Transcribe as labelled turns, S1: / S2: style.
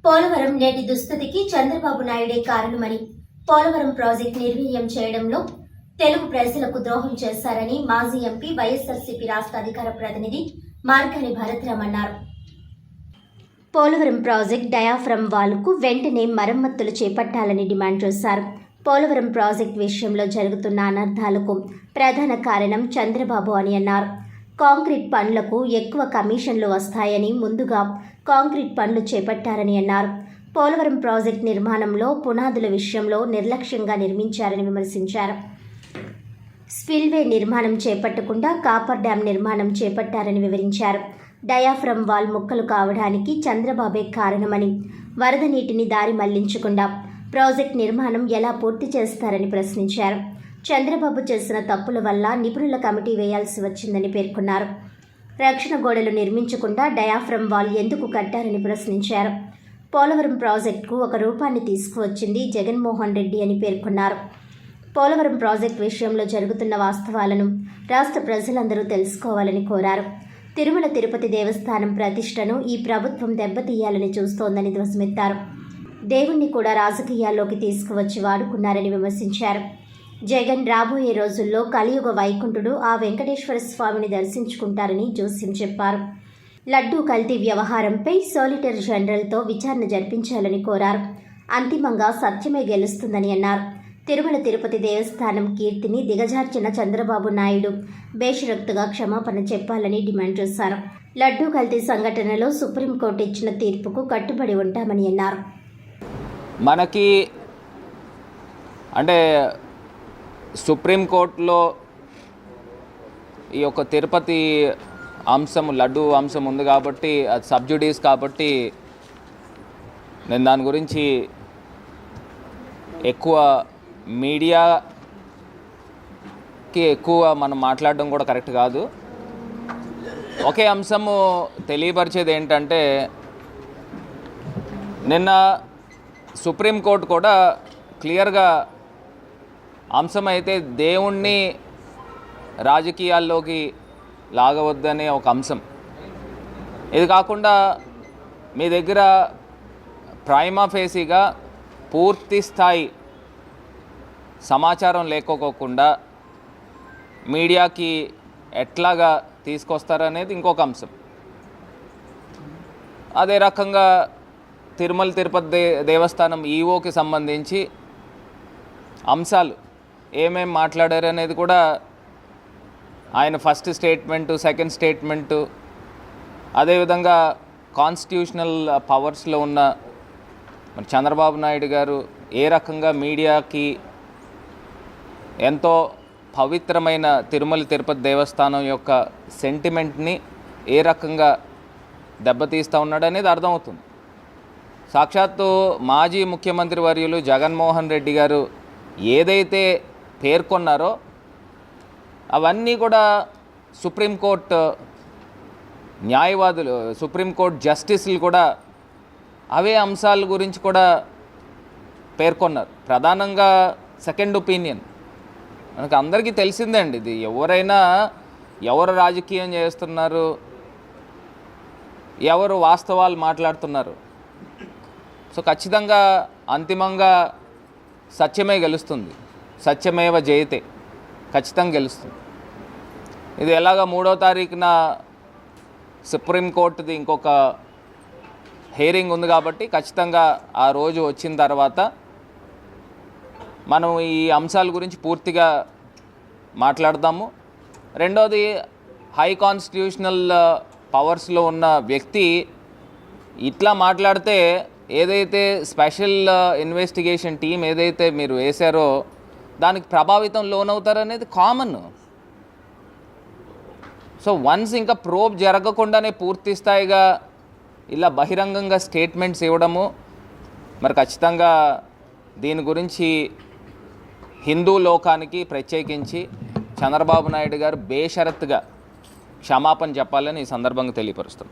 S1: పోలవరం నేటి దుస్థితికి చంద్రబాబు నాయుడే కారణమని, పోలవరం ప్రాజెక్టు నిర్వీర్యం చేయడంలో తెలుగు ప్రజలకు ద్రోహం చేశారని మాజీ ఎంపీ వైఎస్ఆర్సీపీ రాష్ట్ర అధికార ప్రతినిధి మార్గాని భరత్రామ్ అన్నారు. పోలవరం ప్రాజెక్టు డయాఫ్రమ్ వాల్కు వెంటనే మరమ్మతులు చేపట్టాలని డిమాండ్ చేశారు. పోలవరం ప్రాజెక్టు విషయంలో జరుగుతున్న అనర్థాలకు ప్రధాన కారణం చంద్రబాబు అని అన్నారు. కాంక్రీట్ పనులకు ఎక్కువ కమిషన్లు వస్తాయని ముందుగా కాంక్రీట్ పనులు చేపట్టారని అన్నారు. పోలవరం ప్రాజెక్టు నిర్మాణంలో పునాదుల విషయంలో నిర్లక్ష్యంగా నిర్మించారని విమర్శించారు. స్పిల్వే నిర్మాణం చేపట్టకుండా కాపర్ డ్యాం నిర్మాణం చేపట్టారని వివరించారు. డయాఫ్రమ్ వాల్ ముక్కలు కావడానికి చంద్రబాబే కారణమని, వరద నీటిని దారి మళ్లించకుండా ప్రాజెక్టు నిర్మాణం ఎలా పూర్తి చేస్తారని ప్రశ్నించారు. చంద్రబాబు చేసిన తప్పుల వల్ల నిపుణుల కమిటీ వేయాల్సి వచ్చిందని పేర్కొన్నారు. రక్షణ గోడలు నిర్మించకుండా డయాఫ్రమ్ వాల్ ఎందుకు కట్టారని ప్రశ్నించారు. పోలవరం ప్రాజెక్టుకు ఒక రూపాన్ని తీసుకువచ్చింది జగన్మోహన్ రెడ్డి అని పేర్కొన్నారు. పోలవరం ప్రాజెక్టు విషయంలో జరుగుతున్న వాస్తవాలను రాష్ట్ర ప్రజలందరూ తెలుసుకోవాలని కోరారు. తిరుమల తిరుపతి దేవస్థానం ప్రతిష్టను ఈ ప్రభుత్వం దెబ్బతీయాలని చూస్తోందని ధ్వజమెత్తారు. దేవుణ్ణి కూడా రాజకీయాల్లోకి తీసుకువచ్చి వాడుకున్నారని విమర్శించారు. జగన్ రాబోయే రోజుల్లో కలియుగ వైకుంఠుడు ఆ వెంకటేశ్వర స్వామిని దర్శించుకుంటారని జోస్యం చెప్పారు. లడ్డూ కల్తీ వ్యవహారంపై సోలిటర్ జనరల్తో విచారణ జరిపించాలని కోరారు. అంతిమంగా సత్యమే గెలుస్తుందని అన్నారు. తిరుమల తిరుపతి దేవస్థానం కీర్తిని దిగజార్చిన చంద్రబాబు నాయుడు బేషరతుగా క్షమాపణ చెప్పాలని డిమాండ్ చేశారు. లడ్డూ కల్తీ సంఘటనలో సుప్రీంకోర్టు ఇచ్చిన తీర్పుకు కట్టుబడి ఉంటామని అన్నారు.
S2: మనకి అంటే సుప్రీంకోర్టులో ఈ యొక్క తిరుపతి అంశం, లడ్డు అంశం ఉంది కాబట్టి అది సబ్జుడీస్ కాబట్టి నేను దాని గురించి ఎక్కువ మీడియాకి ఎక్కువ మనం మాట్లాడడం కూడా కరెక్ట్ కాదు. ఒకే అంశము తెలియపరిచేది ఏంటంటే, నిన్న సుప్రీంకోర్టు కూడా క్లియర్గా అంశం అయితే దేవుణ్ణి రాజకీయాల్లోకి లాగవద్దనే ఒక అంశం. ఇది కాకుండా మీ దగ్గర ప్రైమా ఫేసీగా పూర్తి స్థాయి సమాచారం లేకపోకుండా మీడియాకి ఎట్లాగా తీసుకొస్తారనేది ఇంకొక అంశం. అదే రకంగా తిరుమల తిరుపతి దేవస్థానం ఈవోకి సంబంధించి అంశాలు ఏమేమి మాట్లాడారు అనేది కూడా ఆయన ఫస్ట్ స్టేట్మెంటు, సెకండ్ స్టేట్మెంటు, అదేవిధంగా కాన్స్టిట్యూషనల్ పవర్స్లో ఉన్న మరి చంద్రబాబు నాయుడు గారు ఏ రకంగా మీడియాకి ఎంతో పవిత్రమైన తిరుమల తిరుపతి దేవస్థానం యొక్క సెంటిమెంట్ని ఏ రకంగా దెబ్బతీస్తూ ఉన్నాడు అనేది అర్థమవుతుంది. సాక్షాత్తు మాజీ ముఖ్యమంత్రి వర్యులు జగన్మోహన్ రెడ్డి గారు ఏదైతే పేర్కొన్నారో అవన్నీ కూడా సుప్రీంకోర్టు న్యాయవాదులు, సుప్రీంకోర్టు జస్టిస్లు కూడా అవే అంశాల గురించి కూడా పేర్కొన్నారు. ప్రధానంగా సెకండ్ ఒపీనియన్ మనకు అందరికీ తెలిసిందే అండి. ఇది ఎవరైనా ఎవరు రాజకీయం చేస్తున్నారు, ఎవరు వాస్తవాలు మాట్లాడుతున్నారు, సో ఖచ్చితంగా అంతిమంగా సత్యమే గెలుస్తుంది. సత్యమేవ జయతే, ఖచ్చితంగా గెలుస్తుంది. ఇది ఎలాగ 3వ తారీఖున సుప్రీంకోర్టుది ఇంకొక హియరింగ్ ఉంది కాబట్టి ఖచ్చితంగా ఆ రోజు వచ్చిన తర్వాత మనం ఈ అంశాల గురించి పూర్తిగా మాట్లాడదాము. రెండోది, హై కాన్స్టిట్యూషనల్ పవర్స్లో ఉన్న వ్యక్తి ఇట్లా మాట్లాడితే ఏదైతే స్పెషల్ ఇన్వెస్టిగేషన్ టీం ఏదైతే మీరు వేశారో దానికి ప్రభావితం లోనవుతారనేది కామన్. సో వన్స్ ఇంకా ప్రోబ్ జరగకుండానే పూర్తి స్థాయిగా ఇలా బహిరంగంగా స్టేట్మెంట్స్ ఇవ్వడము, మరి ఖచ్చితంగా దీని గురించి హిందూ లోకానికి ప్రత్యేకించి చంద్రబాబు నాయుడు గారు బేషరత్తుగా క్షమాపణ చెప్పాలని ఈ సందర్భంగా తెలియపరుస్తాం.